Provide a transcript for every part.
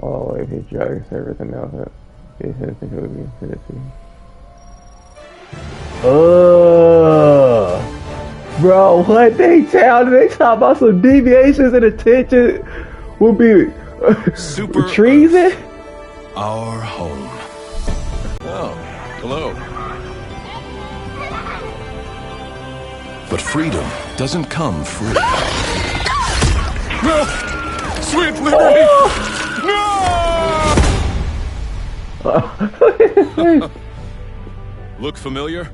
all the way patriotic and everything else. It has to go to infinity. Bro, what they talk about some deviations in attention will be Super treason? Earth, our home. Oh, hello. But freedom doesn't come free. No! Sweet liberty! No! Look familiar?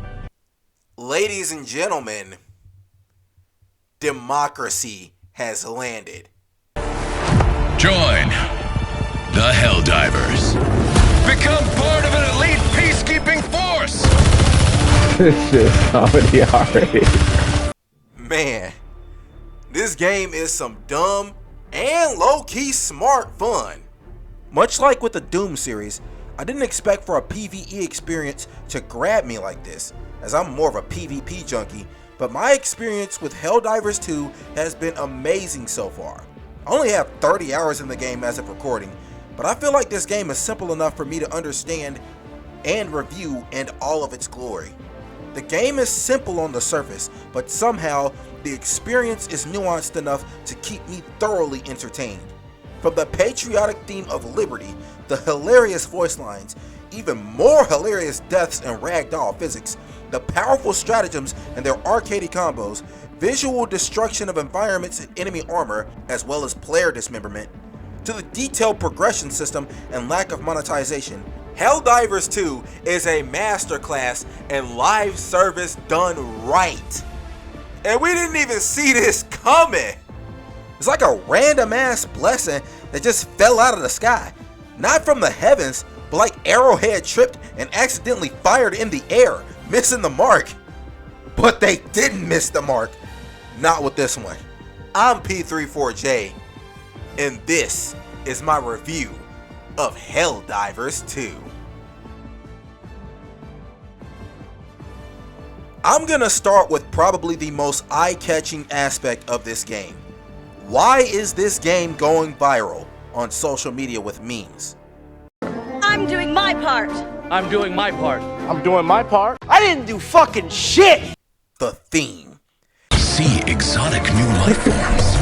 Ladies and gentlemen, democracy has landed. Join the Helldivers. Become part of an elite peacekeeping force! This is comedy already. Man, this game is some dumb and low-key smart fun. Much like with the Doom series, I didn't expect for a PvE experience to grab me like this, as I'm more of a PvP junkie, but my experience with Helldivers 2 has been amazing so far. I only have 30 hours in the game as of recording, but I feel like this game is simple enough for me to understand and review in all of its glory. The game is simple on the surface, but somehow the experience is nuanced enough to keep me thoroughly entertained. From the patriotic theme of liberty, the hilarious voice lines, even more hilarious deaths and ragdoll physics, the powerful stratagems and their arcadey combos, visual destruction of environments and enemy armor, as well as player dismemberment, to the detailed progression system and lack of monetization, Helldivers 2 is a masterclass in live service done right. And we didn't even see this coming. It's like a random ass blessing that just fell out of the sky. Not from the heavens, but like Arrowhead tripped and accidentally fired in the air, missing the mark. But they didn't miss the mark. Not with this one. I'm P34J, and this is my review of Helldivers 2. I'm gonna start with probably the most eye-catching aspect of this game. Why is this game going viral on social media with memes? I'm doing my part. I'm doing my part. I'm doing my part. I didn't do fucking shit! The theme. See exotic new life forms.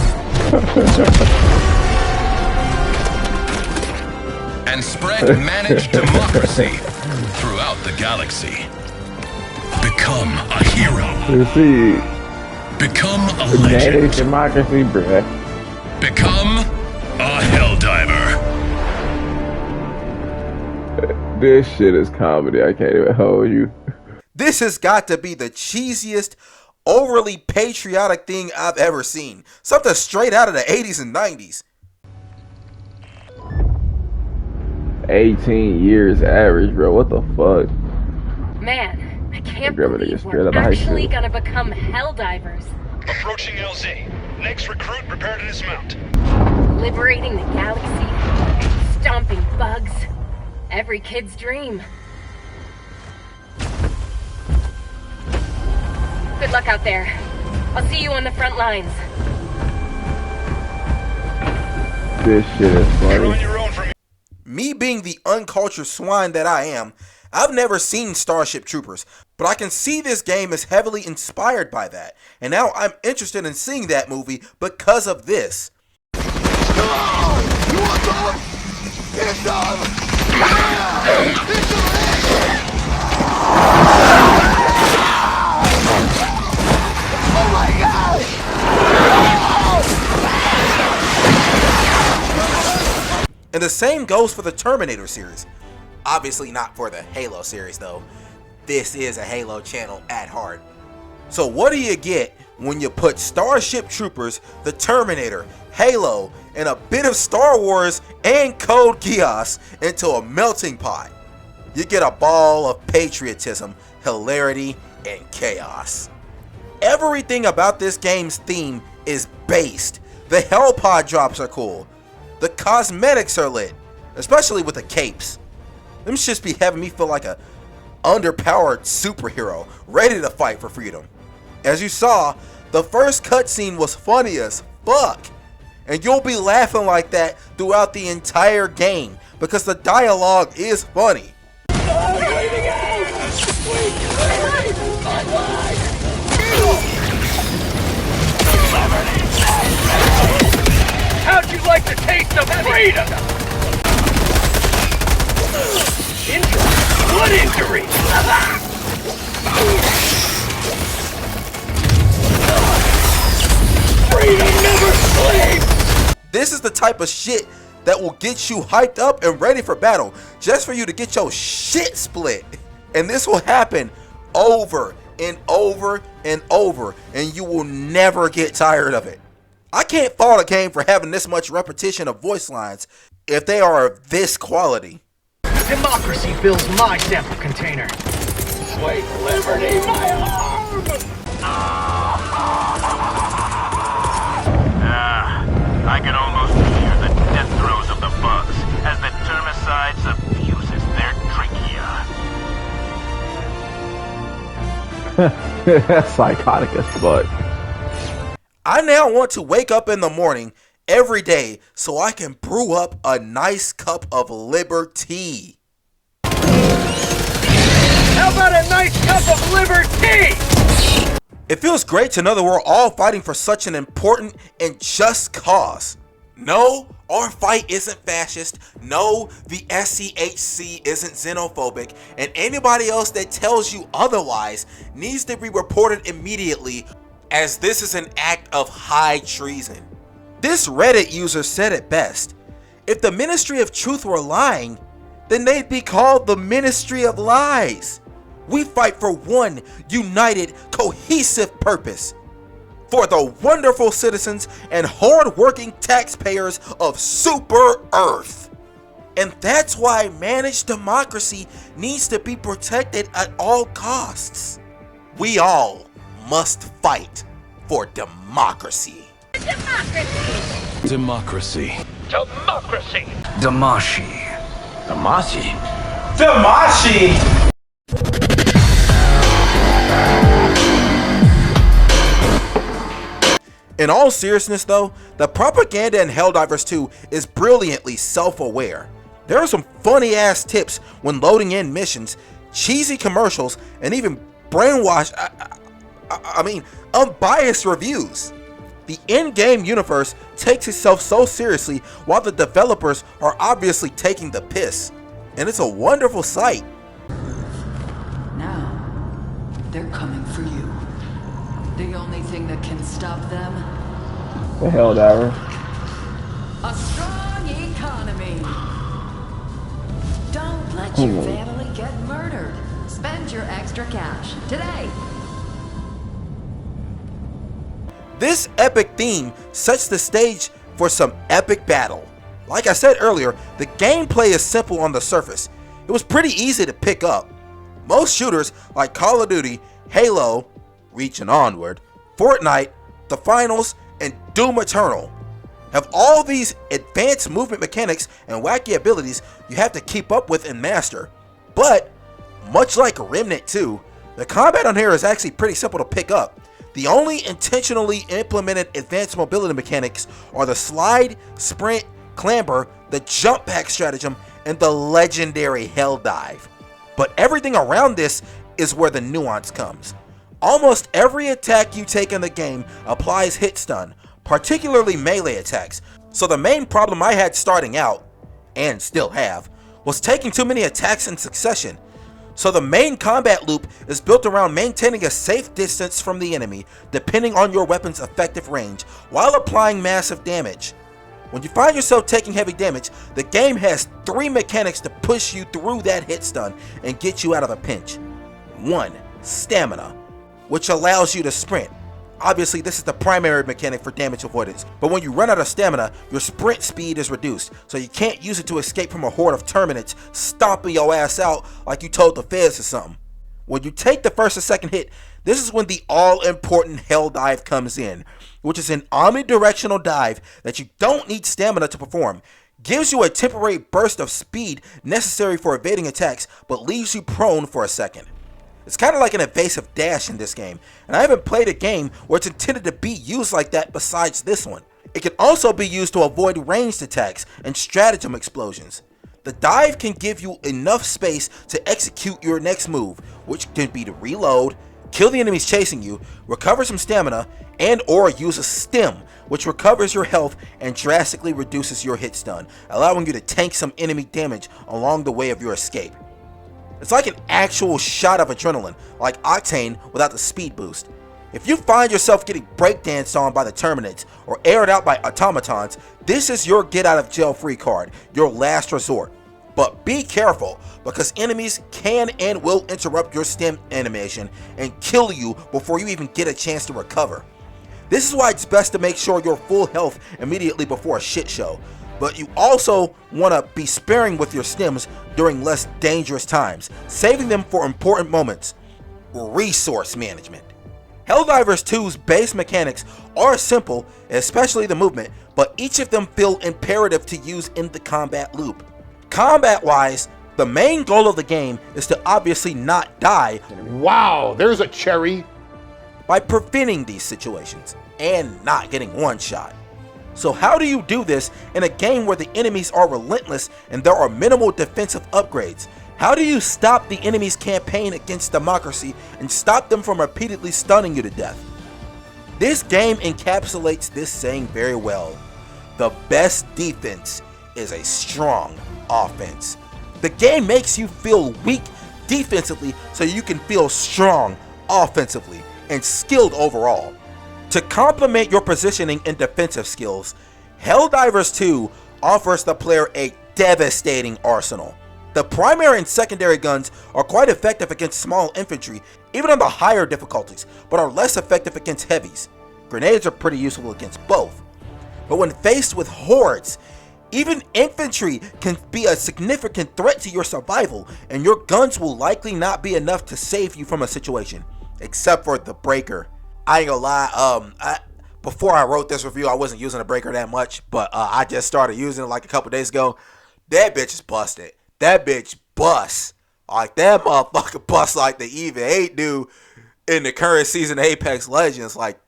And spread managed democracy throughout the galaxy. Become a hero. You see, Become a manage legend. democracy, bruh. Become a Helldiver. This shit is comedy. I can't even hold you. This has got to be the cheesiest, overly patriotic thing I've ever seen. Something straight out of the 80s and 90s. 18 years average, bro. What the fuck? Man, I can't Grandma believe gets straight we're out of high actually school. gonna become Helldivers. Approaching LZ. Next recruit, prepare to dismount. Liberating the galaxy. Stomping bugs. Every kid's dream. Good luck out there. I'll see you on the front lines. This shit is You're on funny. your own from Me being the uncultured swine that I am, I've never seen Starship Troopers, but I can see this game is heavily inspired by that. And now I'm interested in seeing that movie because of this. And the same goes for the Terminator series. Obviously not for the Halo series though. This is a Halo channel at heart. So what do you get when you put Starship Troopers, the Terminator, Halo, and a bit of Star Wars and Code Geass into a melting pot? You get a ball of patriotism, hilarity, and chaos. Everything about this game's theme is based. The Hell Pod drops are cool. The cosmetics are lit, especially with the capes. Them shits be having me feel like a underpowered superhero ready to fight for freedom. As you saw, the first cutscene was funny as fuck. And you'll be laughing like that throughout the entire game because the dialogue is funny. How'd you like the taste of freedom? Injury? What injury? Freedom never sleeps! This is the type of shit that will get you hyped up and ready for battle just for you to get your shit split. And this will happen over and over and over, and you will never get tired of it. I can't fault a game for having this much repetition of voice lines if they are of this quality. Democracy fills my sample container. Sweet liberty, my arm! I can almost hear the death throes of the bugs as the termicide suffuses their trachea. That's psychotic as fuck. I now want to wake up in the morning every day so I can brew up a nice cup of liberty. How about a nice cup of liberty? It feels great to know that we're all fighting for such an important and just cause. No, our fight isn't fascist. No, the SCHC isn't xenophobic. And anybody else that tells you otherwise needs to be reported immediately, as this is an act of high treason. This Reddit user said it best. If the Ministry of Truth were lying, then they'd be called the Ministry of Lies. We fight for one united, cohesive purpose. For the wonderful citizens and hard-working taxpayers of Super Earth. And that's why managed democracy needs to be protected at all costs. We all must fight for democracy. Democracy. Democracy. Damashi. In all seriousness though, the propaganda in Helldivers 2 is brilliantly self-aware. There are some funny ass tips when loading in missions, cheesy commercials, and even brainwashed, unbiased reviews. The in-game universe takes itself so seriously while the developers are obviously taking the piss. And it's a wonderful sight. Now, they're coming for you. The only thing that can stop them? The Helldiver. A strong economy. Don't let your family get murdered. Spend your extra cash today. This epic theme sets the stage for some epic battle. Like I said earlier, the gameplay is simple on the surface. It was pretty easy to pick up. Most shooters like Call of Duty, Halo, Reach and Onward, Fortnite, The Finals, and Doom Eternal have all these advanced movement mechanics and wacky abilities you have to keep up with and master. But, much like Remnant 2, the combat on here is actually pretty simple to pick up. The only intentionally implemented advanced mobility mechanics are the slide, sprint, clamber, the jump pack stratagem, and the legendary hell dive. But everything around this is where the nuance comes. Almost every attack you take in the game applies Hitstun, particularly melee attacks. So the main problem I had starting out, and still have, was taking too many attacks in succession. So the main combat loop is built around maintaining a safe distance from the enemy, depending on your weapon's effective range, while applying massive damage. When you find yourself taking heavy damage, the game has 3 mechanics to push you through that hit stun and get you out of a pinch. 1. Stamina, which allows you to sprint. Obviously, this is the primary mechanic for damage avoidance, but when you run out of stamina, your sprint speed is reduced, so you can't use it to escape from a horde of Terminites stomping your ass out like you told the feds or something. When you take the first or second hit, this is when the all-important Hell Dive comes in, which is an omnidirectional dive that you don't need stamina to perform. Gives you a temporary burst of speed necessary for evading attacks, but leaves you prone for a second. It's kind of like an evasive dash in this game, and I haven't played a game where it's intended to be used like that besides this one. It can also be used to avoid ranged attacks and stratagem explosions. The dive can give you enough space to execute your next move, which can be to reload, kill the enemies chasing you, recover some stamina, and or use a stem, which recovers your health and drastically reduces your hit stun, allowing you to tank some enemy damage along the way of your escape. It's like an actual shot of adrenaline, like Octane without the speed boost. If you find yourself getting breakdanced on by the Terminates or aired out by automatons, this is your get out of jail free card, your last resort. But be careful, because enemies can and will interrupt your stem animation and kill you before you even get a chance to recover. This is why it's best to make sure you're full health immediately before a shit show, but you also want to be sparing with your stems during less dangerous times, saving them for important moments. Resource management. Helldivers 2's base mechanics are simple, especially the movement, but each of them feel imperative to use in the combat loop. Combat-wise, the main goal of the game is to obviously not die. Wow, there's a cherry. By preventing these situations and not getting one shot. So how do you do this in a game where the enemies are relentless and there are minimal defensive upgrades? How do you stop the enemy's campaign against democracy and stop them from repeatedly stunning you to death? This game encapsulates this saying very well. The best defense is a strong offense. The game makes you feel weak defensively so you can feel strong offensively and skilled overall. To complement your positioning and defensive skills, Helldivers 2 offers the player a devastating arsenal. The primary and secondary guns are quite effective against small infantry, even on the higher difficulties, but are less effective against heavies. Grenades are pretty useful against both. But when faced with hordes, even infantry can be a significant threat to your survival, and your guns will likely not be enough to save you from a situation, except for the breaker. I ain't gonna lie, before I wrote this review, I wasn't using the breaker that much, but I just started using it like a couple days ago. That bitch is busted. That bitch busts. Like, that motherfucker busts like the Even 8 do in the current season of Apex Legends. Like,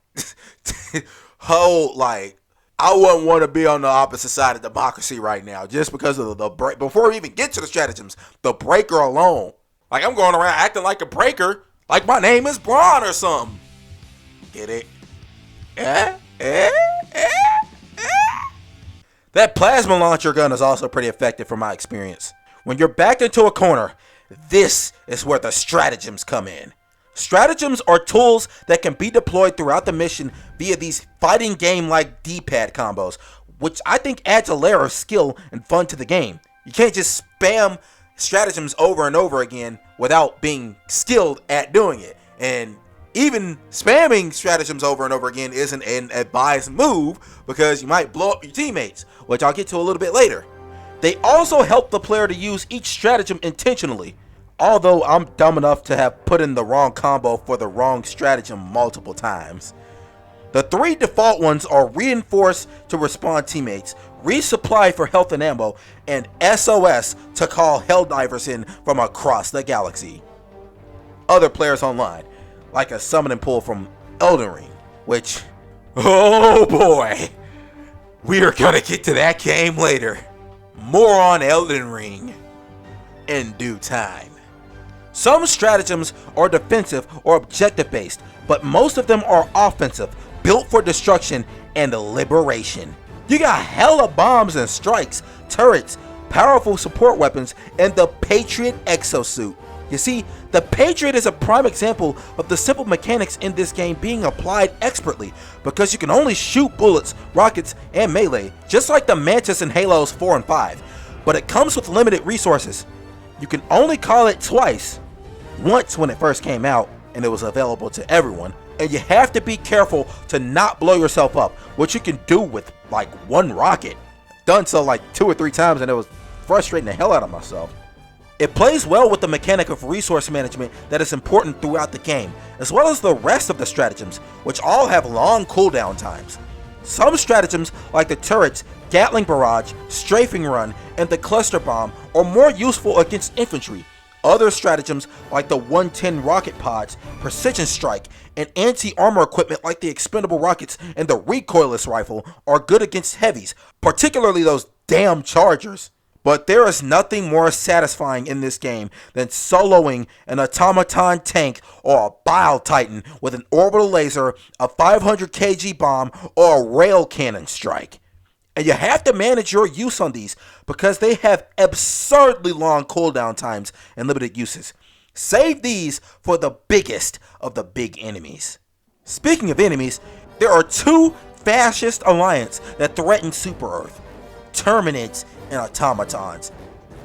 I wouldn't want to be on the opposite side of democracy right now, just because of the break. Before we even get to the stratagems, the breaker alone. Like, I'm going around acting like a breaker, like my name is Braun or something. Get it? That plasma launcher gun is also pretty effective from my experience. When you're backed into a corner, this is where the stratagems come in. Stratagems are tools that can be deployed throughout the mission via these fighting game-like D-pad combos, which I think adds a layer of skill and fun to the game. You can't just spam stratagems over and over again without being skilled at doing it. And even spamming stratagems over and over again isn't an advised move, because you might blow up your teammates, which I'll get to a little bit later. They also help the player to use each stratagem intentionally, although I'm dumb enough to have put in the wrong combo for the wrong stratagem multiple times. The 3 default ones are Reinforce to respawn teammates, Resupply for health and ammo, and SOS to call Helldivers in from across the galaxy. Other players online, like a summon pool from Elden Ring, which, oh boy, we are gonna get to that game later. More on Elden Ring in due time. Some stratagems are defensive or objective based, but most of them are offensive, built for destruction and liberation. You got hella bombs and strikes, turrets, powerful support weapons, and the Patriot exosuit. You see, the Patriot is a prime example of the simple mechanics in this game being applied expertly, because you can only shoot bullets, rockets, and melee, just like the Mantis in Halos 4 and 5, but it comes with limited resources. You can only call it twice, once when it first came out and it was available to everyone, and you have to be careful to not blow yourself up, which you can do with like one rocket. Done so like 2 or 3 times and it was frustrating the hell out of myself. It plays well with the mechanic of resource management that is important throughout the game, as well as the rest of the stratagems, which all have long cooldown times. Some stratagems, like the turrets, Gatling barrage, strafing run, and the cluster bomb, are more useful against infantry, Other stratagems like the 110 rocket pods, precision strike, and anti-armor equipment like the expendable rockets and the recoilless rifle are good against heavies, particularly those damn chargers. But there is nothing more satisfying in this game than soloing an automaton tank or a bile titan with an orbital laser, a 500 kg bomb, or a rail cannon strike. And you have to manage your use on these because they have absurdly long cooldown times and limited uses. Save these for the biggest of the big enemies. Speaking of enemies, there are two fascist alliances that threaten Super Earth: Terminids and automatons.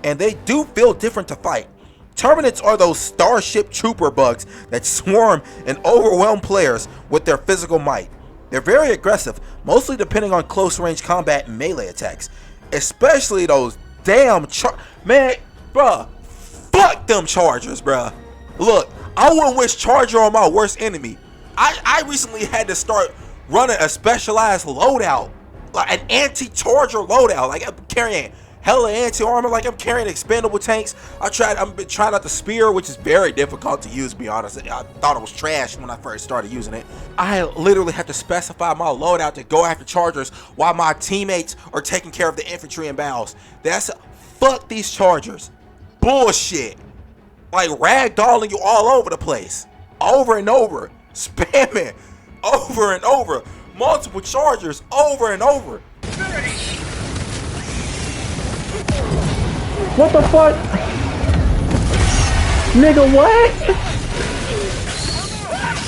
And they do feel different to fight. Terminids are those Starship Trooper bugs that swarm and overwhelm players with their physical might. They're very aggressive, mostly depending on close range combat and melee attacks. Especially those damn man, bruh, fuck them chargers, bruh. Look, I wouldn't wish charger on my worst enemy. I recently had to start running a specialized loadout, like an anti-charger loadout. Like I'm carrying hella anti-armor, like I'm carrying expendable tanks. I'm trying out the spear, which is very difficult to use, to be honest. I thought it was trash when I first started using it. I literally have to specify my loadout to go after chargers while my teammates are taking care of the infantry and bows. Fuck these chargers. Bullshit. Like ragdolling you all over the place. Over and over. Spamming. Over and over. Multiple chargers over and over. What the fuck? Nigga, what?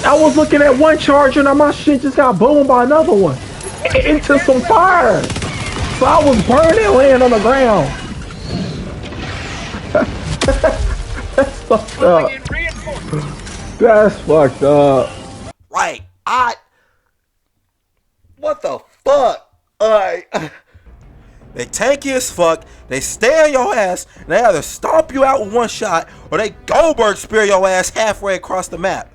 I was looking at one charger and my shit just got boomed by another one. Into some fire. So I was burning laying on the ground. That's fucked up. That's fucked up. Like, what the fuck? They tanky as fuck, they stay on your ass, and they either stomp you out with one shot, or they Goldberg spear your ass halfway across the map.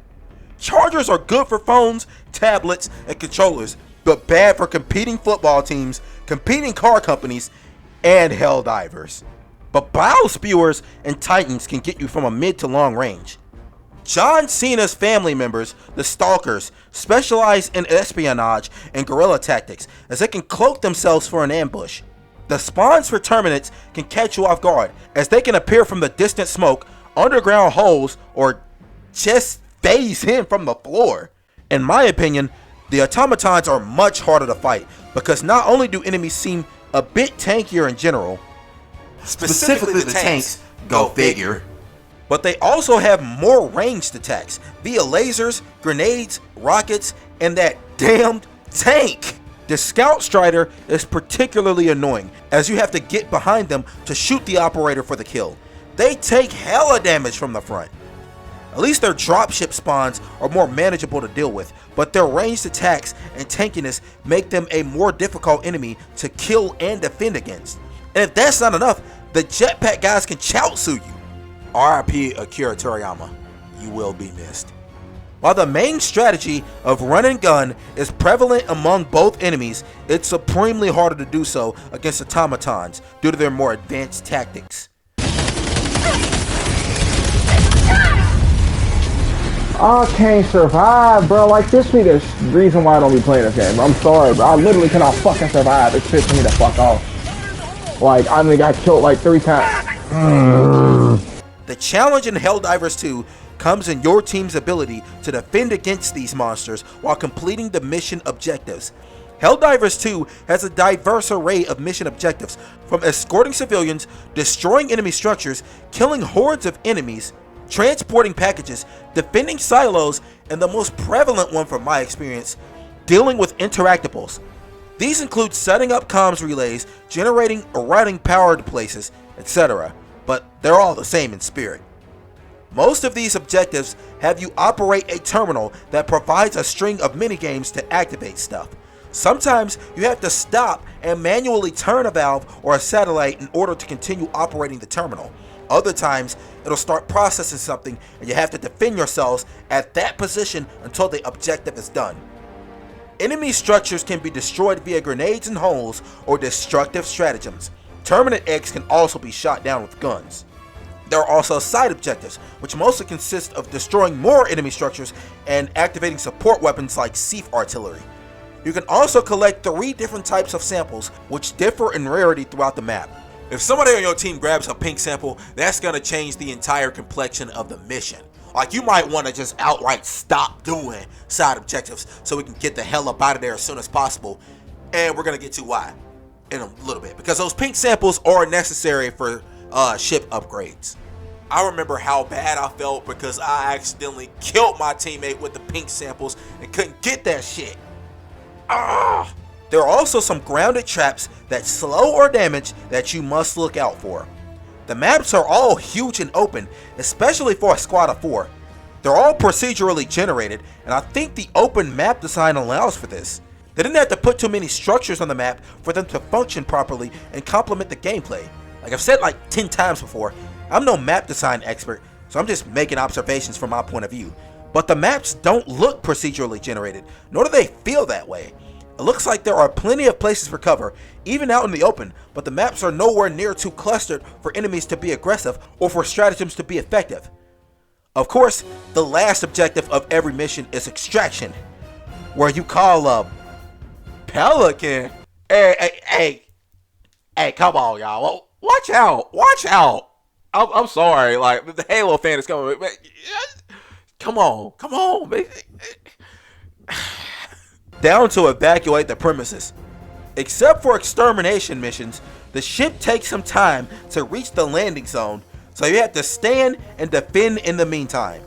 Chargers are good for phones, tablets, and controllers, but bad for competing football teams, competing car companies, and Helldivers. But bile spewers and titans can get you from a mid to long range. John Cena's family members, the Stalkers, specialize in espionage and guerrilla tactics, as they can cloak themselves for an ambush. The spawns for Terminids can catch you off guard, as they can appear from the distant smoke, underground holes, or just phase in from the floor. In my opinion, the automatons are much harder to fight, because not only do enemies seem a bit tankier in general, specifically the tanks, go figure, but they also have more ranged attacks via lasers, grenades, rockets, and that damned tank. The Scout Strider is particularly annoying, as you have to get behind them to shoot the operator for the kill. They take hella damage from the front. At least their dropship spawns are more manageable to deal with, but their ranged attacks and tankiness make them a more difficult enemy to kill and defend against. And if that's not enough, the jetpack guys can Chaozu you. RIP Akira Toriyama, you will be missed. While the main strategy of run and gun is prevalent among both enemies, it's supremely harder to do so against automatons due to their more advanced tactics. I can't survive, bro. Like, this be the reason why I don't be playing this game. I'm sorry, bro. I literally cannot fucking survive. It's pissing me the fuck off. Like, I only got killed like 3 times. The challenge in Helldivers 2 comes in your team's ability to defend against these monsters while completing the mission objectives. Helldivers 2 has a diverse array of mission objectives, from escorting civilians, destroying enemy structures, killing hordes of enemies, transporting packages, defending silos, and the most prevalent one from my experience, dealing with interactables. These include setting up comms relays, generating or routing power to places, etc., but they're all the same in spirit. Most of these objectives have you operate a terminal that provides a string of minigames to activate stuff. Sometimes you have to stop and manually turn a valve or a satellite in order to continue operating the terminal. Other times, it'll start processing something and you have to defend yourselves at that position until the objective is done. Enemy structures can be destroyed via grenades and holes or destructive stratagems. Terminate eggs can also be shot down with guns. There are also side objectives, which mostly consist of destroying more enemy structures and activating support weapons like siege artillery. You can also collect 3 different types of samples, which differ in rarity throughout the map. If somebody on your team grabs a pink sample, that's going to change the entire complexion of the mission. Like, you might want to just outright stop doing side objectives so we can get the hell up out of there as soon as possible. And we're going to get to why in a little bit, because those pink samples are necessary for ship upgrades. I remember how bad I felt because I accidentally killed my teammate with the pink samples and couldn't get that shit. Ah! There are also some grounded traps that slow or damage that you must look out for. The maps are all huge and open, especially for a squad of 4. They're all procedurally generated, and I think the open map design allows for this. They didn't have to put too many structures on the map for them to function properly and complement the gameplay. Like I've said like 10 times before, I'm no map design expert, so I'm just making observations from my point of view. But the maps don't look procedurally generated, nor do they feel that way. It looks like there are plenty of places for cover, even out in the open, but the maps are nowhere near too clustered for enemies to be aggressive or for stratagems to be effective. Of course, the last objective of every mission is extraction, where you call a pelican. Hey, come on, y'all. Watch out. I'm sorry, like, the Halo fan is coming. Come on, man. Down to evacuate the premises. Except for extermination missions, the ship takes some time to reach the landing zone, so you have to stand and defend in the meantime.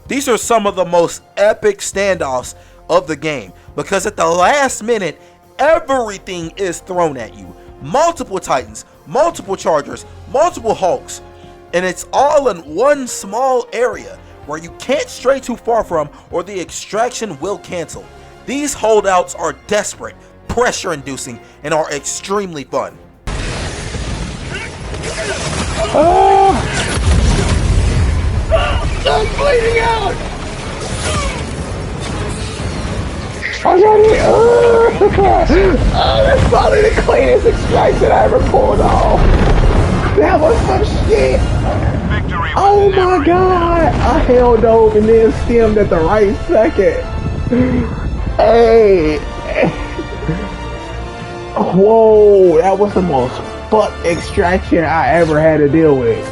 These are some of the most epic standoffs of the game, because at the last minute, everything is thrown at you. Multiple Titans, multiple Chargers, multiple Hulks, and it's all in one small area where you can't stray too far from or the extraction will cancel. These holdouts are desperate, pressure-inducing, and are extremely fun. I'm bleeding out! I got it! Oh, that's probably the cleanest extraction I ever pulled off. That was some shit! Victory was Oh never my god! I held over and then stemmed at the right second. Hey! Whoa! That was the most fucked extraction I ever had to deal with.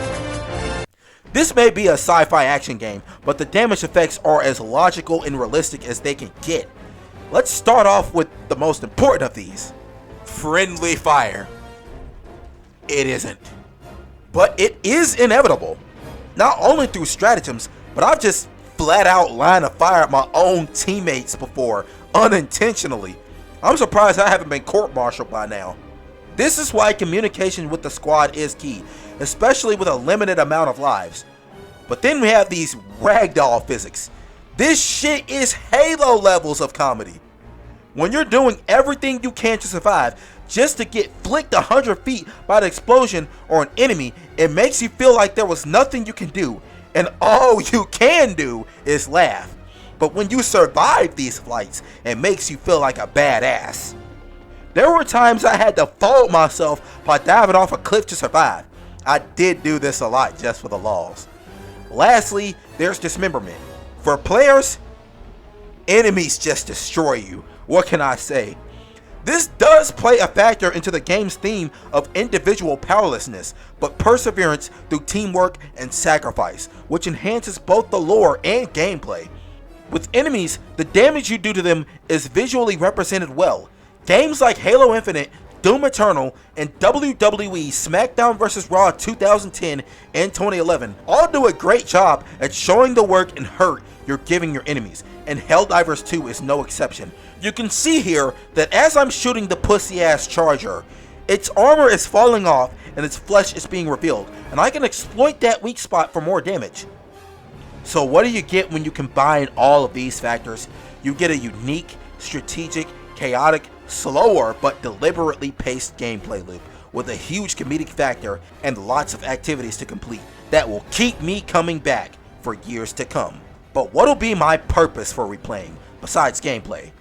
This may be a sci-fi action game, but the damage effects are as logical and realistic as they can get. Let's start off with the most important of these. Friendly fire. It isn't. But it is inevitable. Not only through stratagems, but I've just flat out line of fire at my own teammates before, unintentionally. I'm surprised I haven't been court-martialed by now. This is why communication with the squad is key, especially with a limited amount of lives. But then we have these ragdoll physics. This shit is Halo levels of comedy. When you're doing everything you can to survive, just to get flicked 100 feet by the explosion or an enemy, it makes you feel like there was nothing you can do, and all you can do is laugh. But when you survive these flights, it makes you feel like a badass. There were times I had to fold myself by diving off a cliff to survive. I did do this a lot just for the lulz. Lastly, there's dismemberment. For players, enemies just destroy you. What can I say? This does play a factor into the game's theme of individual powerlessness, but perseverance through teamwork and sacrifice, which enhances both the lore and gameplay. With enemies, the damage you do to them is visually represented well. Games like Halo Infinite, Doom Eternal, and WWE SmackDown vs. Raw 2010 and 2011 all do a great job at showing the work and hurt you're giving your enemies, and Helldivers 2 is no exception. You can see here that as I'm shooting the pussy-ass Charger, its armor is falling off and its flesh is being revealed, and I can exploit that weak spot for more damage. So what do you get when you combine all of these factors? You get a unique, strategic, chaotic, slower but deliberately paced gameplay loop with a huge comedic factor and lots of activities to complete that will keep me coming back for years to come. But what'll be my purpose for replaying besides gameplay?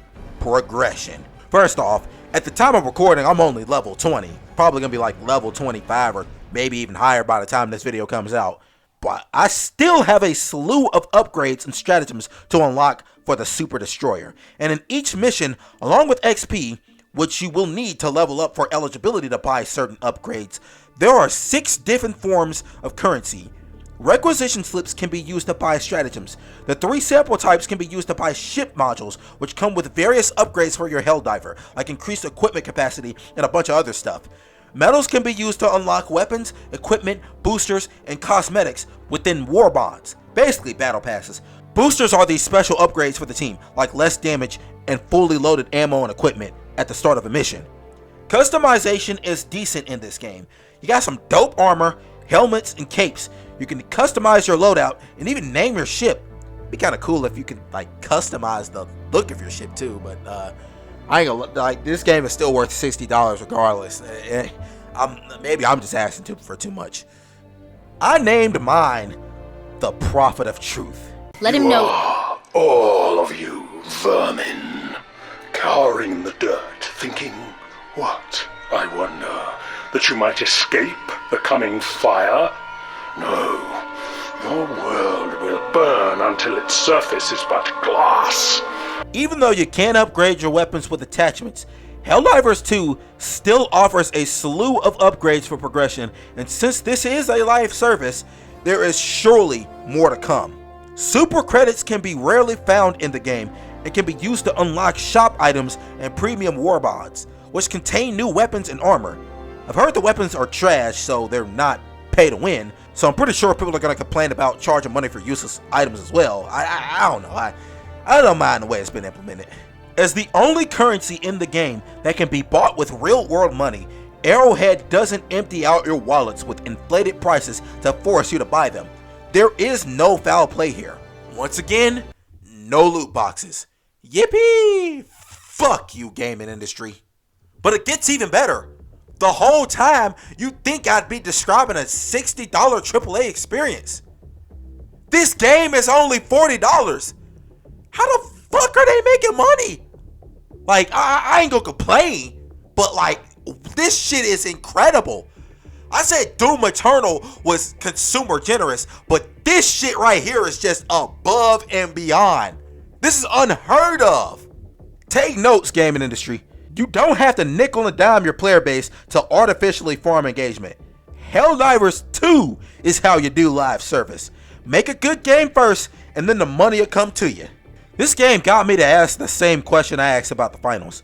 Progression. First off, at the time of recording, I'm only level 20. Probably gonna be like level 25 or maybe even higher by the time this video comes out. But I still have a slew of upgrades and stratagems to unlock for the Super Destroyer. And in each mission, along with XP, which you will need to level up for eligibility to buy certain upgrades, there are 6 different forms of currency. Requisition slips can be used to buy stratagems. The 3 sample types can be used to buy ship modules, which come with various upgrades for your Helldiver, like increased equipment capacity and a bunch of other stuff. Medals can be used to unlock weapons, equipment, boosters, and cosmetics within war bonds, basically battle passes. Boosters are these special upgrades for the team, like less damage and fully loaded ammo and equipment at the start of a mission. Customization is decent in this game. You got some dope armor, helmets, and capes. You can customize your loadout and even name your ship. It'd be kind of cool if you could like customize the look of your ship too, but I ain't gonna like, this game is still worth $60 regardless. Maybe I'm just asking for too much. I named mine the Prophet of Truth. Let him know. All of you vermin, cowering in the dirt, thinking, what, I wonder, that you might escape the coming fire? No, your world will burn until its surface is but glass. Even though you can upgrade your weapons with attachments, Helldivers 2 still offers a slew of upgrades for progression, and since this is a live service, there is surely more to come. Super credits can be rarely found in the game and can be used to unlock shop items and premium war bonds, which contain new weapons and armor. I've heard the weapons are trash, so they're not pay to win, so I'm pretty sure people are going to complain about charging money for useless items as well. I don't know. I don't mind the way it's been implemented. As the only currency in the game that can be bought with real world money, Arrowhead doesn't empty out your wallets with inflated prices to force you to buy them. There is no foul play here. Once again, no loot boxes. Yippee! Fuck you, gaming industry. But it gets even better. The whole time, you'd think I'd be describing a $60 AAA experience. This game is only $40. How the fuck are they making money? Like, I ain't gonna complain, but like, this shit is incredible. I said Doom Eternal was consumer generous, but this shit right here is just above and beyond. This is unheard of. Take notes, gaming industry. You don't have to nickel and dime your player base to artificially farm engagement. Helldivers 2 is how you do live service. Make a good game first, and then the money will come to you. This game got me to ask the same question I asked about the finals.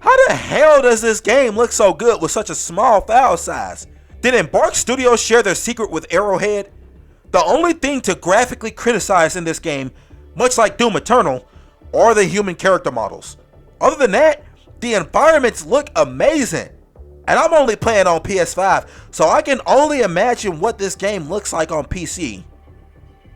How the hell does this game look so good with such a small file size? Did Embark Studios share their secret with Arrowhead? The only thing to graphically criticize in this game, much like Doom Eternal, are the human character models. Other than that, the environments look amazing. And I'm only playing on PS5, so I can only imagine what this game looks like on PC.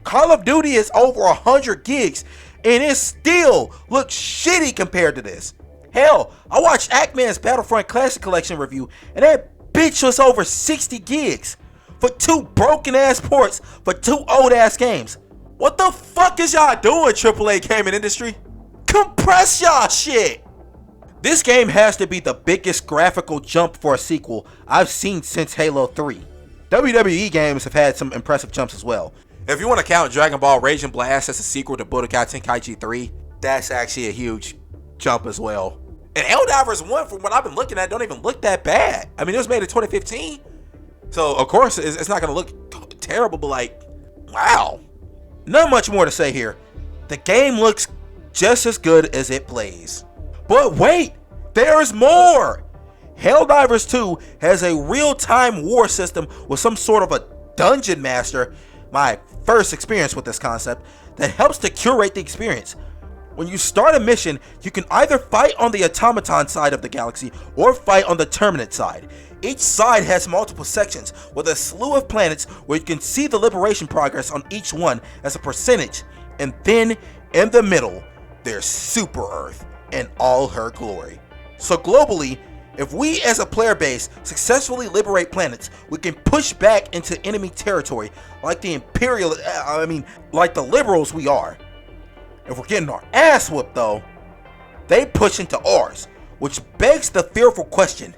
Call of Duty is over 100 gigs, and it still looks shitty compared to this. Hell, I watched Ackman's Battlefront Classic Collection review, and that bitch was over 60 gigs for 2 broken ass ports for 2 old ass games. What the fuck is y'all doing, AAA gaming industry? Compress y'all shit. This game has to be the biggest graphical jump for a sequel I've seen since Halo 3. WWE games have had some impressive jumps as well. If you want to count Dragon Ball Raging Blast as a sequel to Budokai Tenkaichi 3, that's actually a huge jump as well. And Helldivers 1, from what I've been looking at, don't even look that bad. I mean, it was made in 2015. So, of course, it's not going to look terrible, but like, wow. Not much more to say here. The game looks just as good as it plays. But wait, there's more! Helldivers 2 has a real-time war system with some sort of a dungeon master, my first experience with this concept, that helps to curate the experience. When you start a mission, you can either fight on the automaton side of the galaxy or fight on the Terminate side. Each side has multiple sections with a slew of planets where you can see the liberation progress on each one as a percentage. And then, in the middle, there's Super Earth in all her glory. So globally, if we as a player base successfully liberate planets, we can push back into enemy territory like the like the liberals we are. If we're getting our ass whooped though, they push into ours, which begs the fearful question,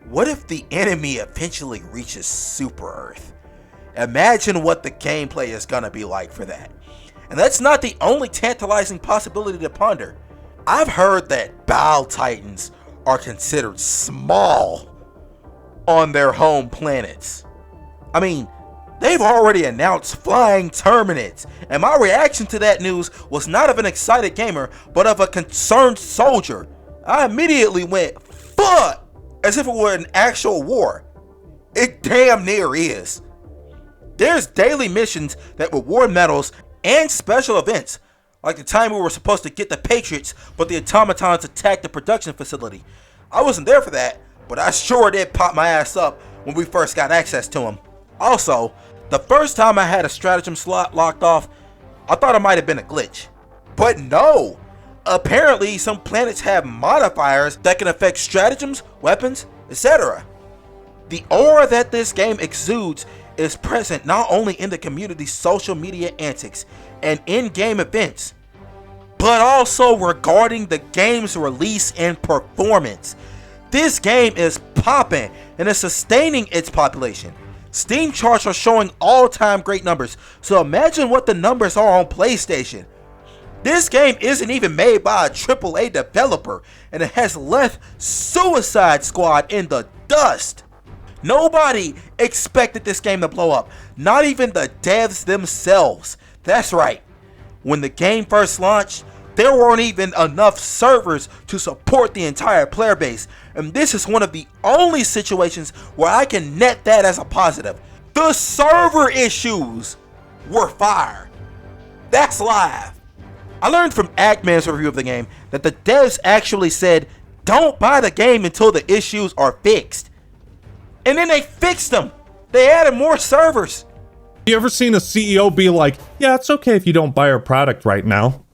what if the enemy eventually reaches Super Earth? Imagine what the gameplay is gonna be like for that. And that's not the only tantalizing possibility to ponder. I've heard that Bile Titans are considered small on their home planets. I mean, they've already announced flying Terminids, and my reaction to that news was not of an excited gamer, but of a concerned soldier. I immediately went, fuck, as if it were an actual war. It damn near is. There's daily missions that reward medals and special events, like the time we were supposed to get the Patriots, but the automatons attacked the production facility. I wasn't there for that, but I sure did pop my ass up when we first got access to them. Also, the first time I had a stratagem slot locked off, I thought it might have been a glitch. But no! Apparently, some planets have modifiers that can affect stratagems, weapons, etc. The aura that this game exudes is present not only in the community's social media antics and in-game events, but also regarding the game's release and performance. This game is popping and is sustaining its population. Steam charts are showing all-time great numbers, so imagine what the numbers are on PlayStation. This game isn't even made by a AAA developer, and it has left Suicide Squad in the dust. Nobody expected this game to blow up, not even the devs themselves. That's right, when the game first launched, there weren't even enough servers to support the entire player base, and this is one of the only situations where I can net that as a positive. The server issues were fire. That's live. I learned from Ackman's review of the game that the devs actually said, don't buy the game until the issues are fixed. And then they fixed them. They added more servers. You ever seen a CEO be like, yeah, it's okay if you don't buy our product right now?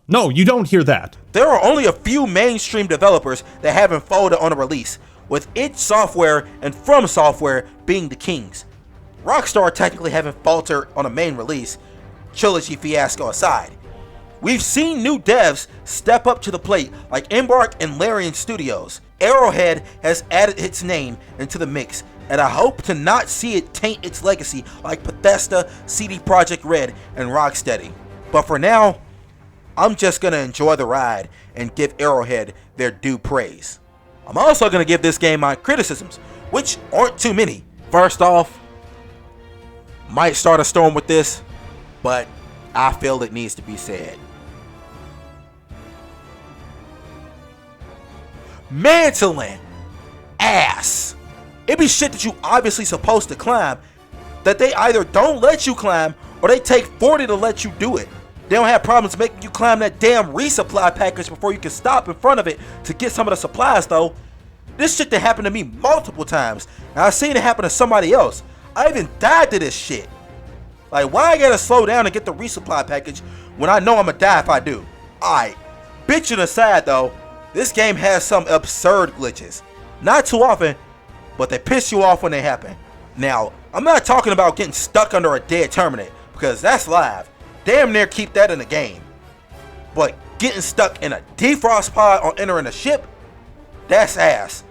No, you don't hear that. There are only a few mainstream developers that haven't folded on a release, with id Software and From Software being the kings. Rockstar technically haven't faltered on a main release, trilogy fiasco aside. We've seen new devs step up to the plate like Embark and Larian Studios. Arrowhead has added its name into the mix, and I hope to not see it taint its legacy like Bethesda, CD Projekt Red, and Rocksteady. But for now, I'm just gonna enjoy the ride and give Arrowhead their due praise. I'm also gonna give this game my criticisms, which aren't too many. First off, might start a storm with this, but I feel it needs to be said. Mantling ass. It be shit that you obviously supposed to climb that they either don't let you climb or they take 40 to let you do it. They don't have problems making you climb that damn resupply package before you can stop in front of it to get some of the supplies though. This shit that happened to me multiple times, and I've seen it happen to somebody else. I even died to this shit. Like, why I gotta slow down and get the resupply package when I know I'ma die if I do? Alright, bitching aside though, this game has some absurd glitches. Not too often, but they piss you off when they happen. Now, I'm not talking about getting stuck under a dead Terminate, because that's live. Damn near keep that in the game. But getting stuck in a defrost pod or entering a ship, that's ass.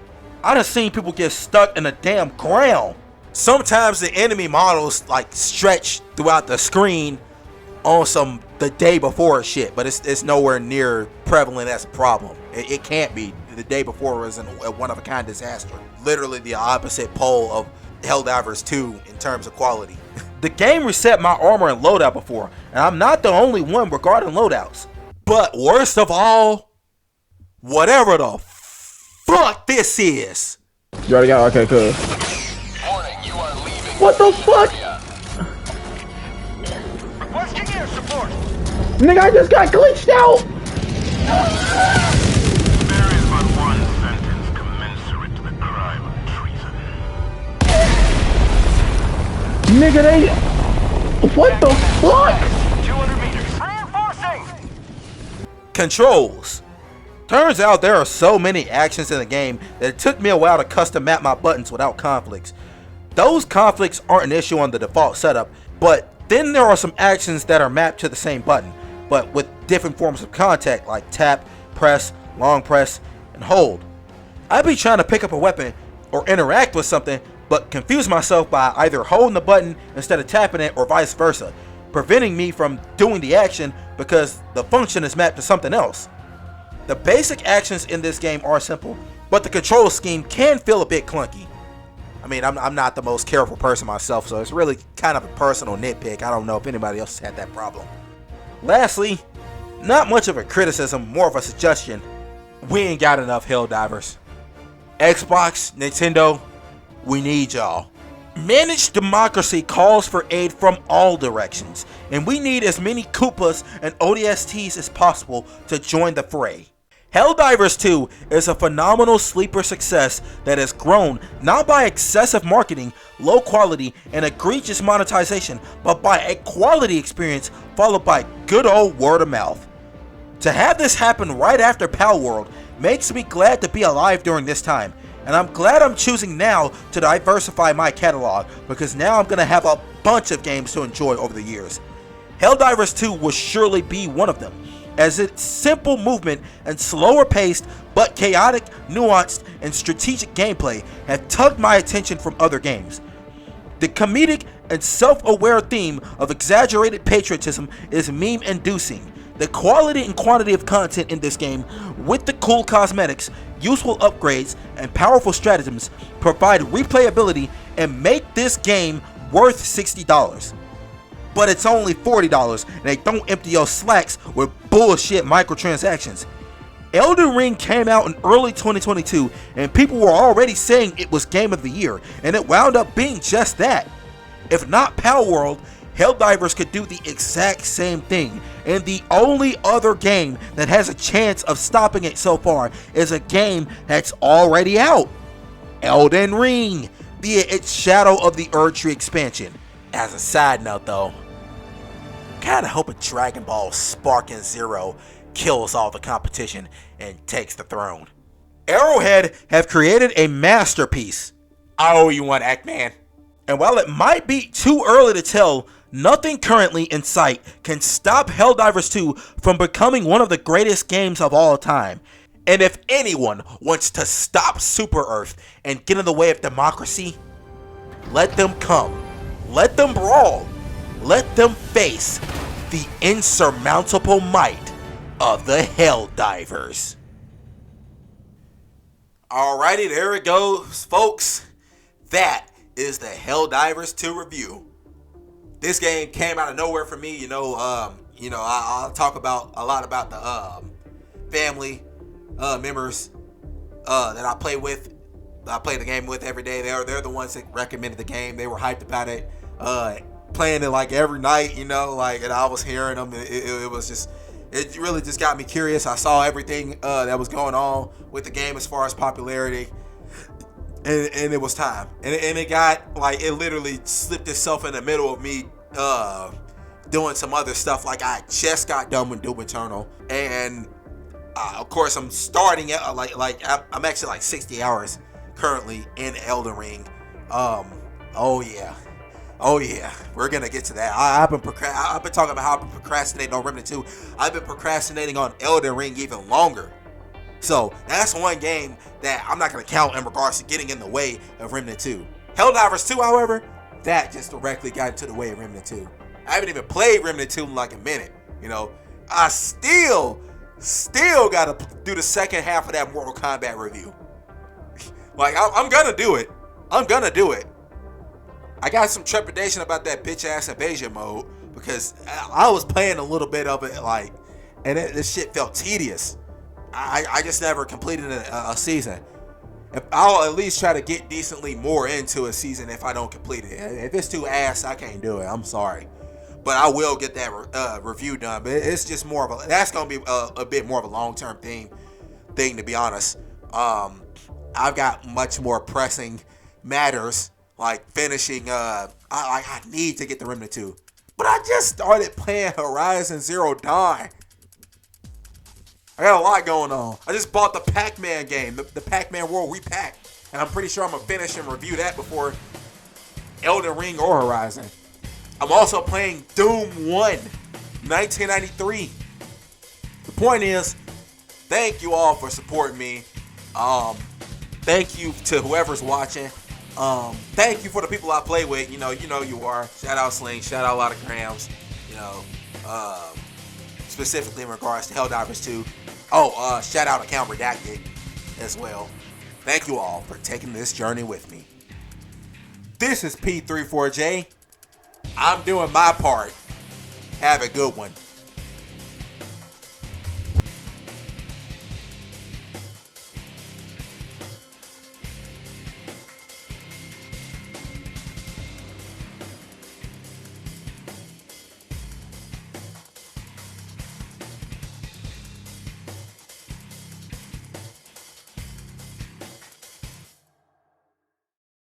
I done seen people get stuck in the damn ground. Sometimes the enemy models like stretch throughout the screen on some the day before shit, but it's nowhere near prevalent as a problem. It can't be. The day before was a one-of-a-kind disaster. Literally the opposite pole of Helldivers 2 in terms of quality. The game reset my armor and loadout before, and I'm not the only one regarding loadouts. But worst of all, whatever the fuck this is. You already got, okay, cool. Warning, you are leaving. What the fuck? Requesting air support. Nigga, I just got glitched out. There is but one sentence commensurate to the crime of treason. Nigga, they... What the fuck? 200 meters. Reinforcing. Controls. Turns out there are so many actions in the game that it took me a while to custom map my buttons without conflicts. Those conflicts aren't an issue on the default setup, but then there are some actions that are mapped to the same button, but with different forms of contact like tap, press, long press, and hold. I'd be trying to pick up a weapon or interact with something, but confuse myself by either holding the button instead of tapping it or vice versa, preventing me from doing the action because the function is mapped to something else. The basic actions in this game are simple, but the control scheme can feel a bit clunky. I mean, I'm not the most careful person myself, so it's really kind of a personal nitpick. I don't know if anybody else had that problem. Lastly, not much of a criticism, more of a suggestion. We ain't got enough Helldivers. Xbox, Nintendo, we need y'all. Managed democracy calls for aid from all directions, and we need as many Koopas and ODSTs as possible to join the fray. Helldivers 2 is a phenomenal sleeper success that has grown not by excessive marketing, low quality, and egregious monetization, but by a quality experience followed by good old word of mouth. To have this happen right after Palworld makes me glad to be alive during this time, and I'm glad I'm choosing now to diversify my catalog, because now I'm going to have a bunch of games to enjoy over the years. Helldivers 2 will surely be one of them, as its simple movement and slower paced but chaotic, nuanced, and strategic gameplay have tugged my attention from other games. The comedic and self-aware theme of exaggerated patriotism is meme-inducing. The quality and quantity of content in this game, with the cool cosmetics, useful upgrades, and powerful stratagems, provide replayability and make this game worth $60. But it's only $40, and they don't empty your slacks with bullshit microtransactions. Elden Ring came out in early 2022, and people were already saying it was Game of the Year, and it wound up being just that. If not Palworld, Helldivers could do the exact same thing, and the only other game that has a chance of stopping it so far is a game that's already out. Elden Ring, via its Shadow of the Erdtree expansion. As a side note though, kinda hoping Dragon Ball Sparking Zero kills all the competition and takes the throne. Arrowhead have created a masterpiece. I owe you one, Act-Man. And while it might be too early to tell, nothing currently in sight can stop Helldivers 2 from becoming one of the greatest games of all time. And if anyone wants to stop Super Earth and get in the way of democracy, let them come. Let them brawl. Let them face the insurmountable might of the Helldivers. Alrighty, there it goes, folks. That is the Helldivers 2 review. This game came out of nowhere for me. I'll talk about a lot about the family members that I play with. I play the game with every day. They're the ones that recommended the game. They were hyped about it. Playing it like every night, and I was hearing them. It really just got me curious. I saw everything that was going on with the game as far as popularity, and it was time. And it got it literally slipped itself in the middle of me doing some other stuff. Like I just got done with Doom Eternal, and of course I'm starting at I'm actually 60 hours currently in Elden Ring. Oh yeah, we're gonna get to that. I've been talking about how I've been procrastinating on Remnant 2. I've been procrastinating on Elden Ring even longer. So that's one game that I'm not gonna count in regards to getting in the way of Remnant 2. Helldivers 2, however, that just directly got into the way of Remnant 2. I haven't even played Remnant 2 in a minute. I still gotta do the second half of that Mortal Kombat review. I'm gonna do it. I got some trepidation about that bitch ass invasion mode because I was playing a little bit of it and this shit felt tedious. I just never completed a season. I'll at least try to get decently more into a season if I don't complete it. If it's too ass, I can't do it. I'm sorry, but I will get that review done. But it's just more of that's gonna be a bit more of a long-term thing to be honest. I've got much more pressing matters. Like finishing, I need to get the Remnant 2. But I just started playing Horizon Zero Dawn. I got a lot going on. I just bought the Pac-Man game, the Pac-Man World Repack. And I'm pretty sure I'm going to finish and review that before Elden Ring or Horizon. I'm also playing Doom 1, 1993. The point is, thank you all for supporting me. Thank you to whoever's watching. Thank you for the people I play with. You know you are. Shout out Sling. Shout out a lot of Grams. You know, specifically in regards to Helldivers 2. Oh, shout out Account Redacted as well. Thank you all for taking this journey with me. This is P34J. I'm doing my part. Have a good one.